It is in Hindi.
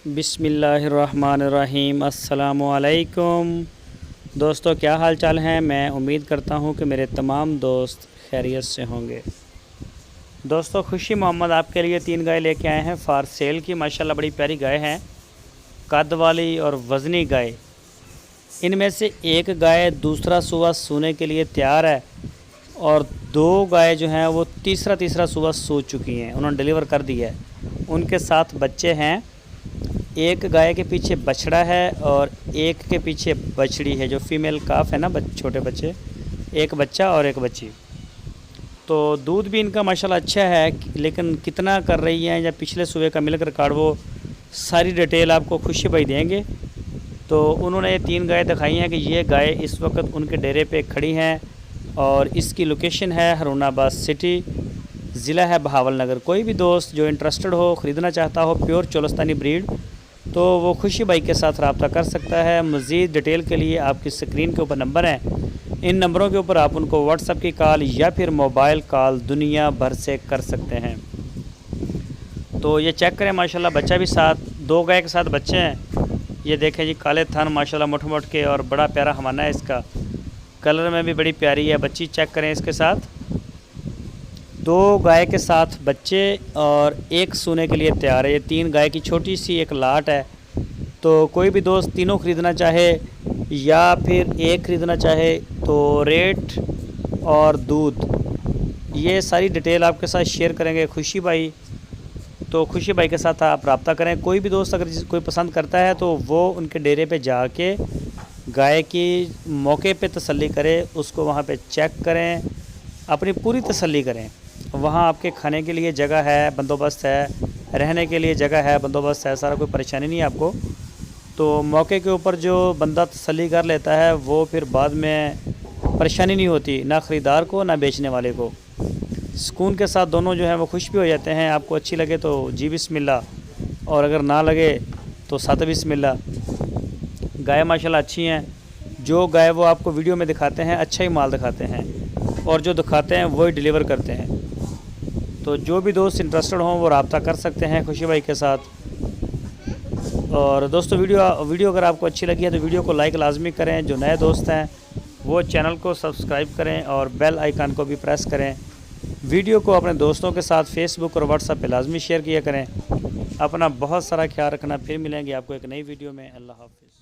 बिस्मिल्लाहिर्रहमानिर्रहीम। अस्सलामुअलैकुम दोस्तों, क्या हाल चाल हैं। मैं उम्मीद करता हूं कि मेरे तमाम दोस्त खैरियत से होंगे। दोस्तों, खुशी मोहम्मद आपके लिए 3 गाय लेके आए हैं फ़ार सेल की। माशाल्लाह बड़ी प्यारी गाय हैं, कद वाली और वज़नी गाय। इनमें से एक गाय दूसरा सुबह सूने के लिए तैयार है और 2 गाय जो हैं वो तीसरा सुबह सो चुकी हैं, उन्होंने डिलीवर कर दिया है। उनके साथ बच्चे हैं। एक गाय के पीछे बछड़ा है और एक के पीछे बछड़ी है, जो फीमेल काफ है ना, छोटे बच्चे, एक बच्चा और एक बच्ची। तो दूध भी इनका माशाल्लाह अच्छा है, लेकिन कितना कर रही हैं या पिछले सुबह का मिल्क रिकॉर्ड, वो सारी डिटेल आपको खुशी भाई देंगे। तो उन्होंने ये 3 गाय दिखाई हैं कि ये गाय इस वक्त उनके डेरे पे खड़ी हैं और इसकी लोकेशन है हरुणाबाद सिटी, ज़िला है बहावलनगर। कोई भी दोस्त जो इंटरेस्टेड हो, ख़रीदना चाहता हो प्योर चोलस्तानी ब्रीड, तो वो खुशी भाई के साथ रब्ता कर सकता है। मज़ीद डिटेल के लिए आपकी स्क्रीन के ऊपर नंबर हैं, इन नंबरों के ऊपर आप उनको व्हाट्सएप की कॉल या फिर मोबाइल कॉल दुनिया भर से कर सकते हैं। तो ये चेक करें, माशाल्लाह बच्चा भी साथ, 2 गाय के साथ बच्चे हैं। ये देखें जी, काले थन माशाल्लाह मोट मोट के, और बड़ा प्यारा हमाना है इसका, कलर में भी बड़ी प्यारी है। बच्ची चेक करें इसके साथ, 2 गाय के साथ बच्चे और एक सोने के लिए तैयार है। ये 3 गाय की छोटी सी एक लाट है। तो कोई भी दोस्त तीनों ख़रीदना चाहे या फिर एक ख़रीदना चाहे, तो रेट और दूध ये सारी डिटेल आपके साथ शेयर करेंगे खुशी भाई। तो खुशी भाई के साथ आप रब्ता करें। कोई भी दोस्त अगर कोई पसंद करता है तो वो उनके डेरे पे जाके गाय की मौके पे तसल्ली करे, उसको वहाँ पे चेक करें, अपनी पूरी तसल्ली करें। वहाँ आपके खाने के लिए जगह है, बंदोबस्त है, रहने के लिए जगह है, बंदोबस्त है, सारा कोई परेशानी नहीं है आपको। तो मौके के ऊपर जो बंदा तसल्ली कर लेता है वो फिर बाद में परेशानी नहीं होती, ना ख़रीदार को ना बेचने वाले को। सुकून के साथ दोनों जो है वो खुश भी हो जाते हैं। आपको अच्छी लगे तो जी बिस्मिल्लाह, और अगर ना लगे तो सात बिस्मिल्लाह। गाय माशाल्लाह अच्छी हैं। जो गाय वो आपको वीडियो में दिखाते हैं अच्छा ही माल दिखाते हैं, और जो दिखाते हैं वही डिलीवर करते हैं। तो जो भी दोस्त इंटरेस्टेड हों वो रब्ता कर सकते हैं खुशी भाई के साथ। और दोस्तों, वीडियो अगर आपको अच्छी लगी है तो वीडियो को लाइक लाजमी करें। जो नए दोस्त हैं वो चैनल को सब्सक्राइब करें और बेल आइकन को भी प्रेस करें। वीडियो को अपने दोस्तों के साथ फेसबुक और व्हाट्सएप पे लाजमी शेयर किया करें। अपना बहुत सारा ख्याल रखना। फिर मिलेंगे आपको एक नई वीडियो में। अल्लाह हाफ़िज़।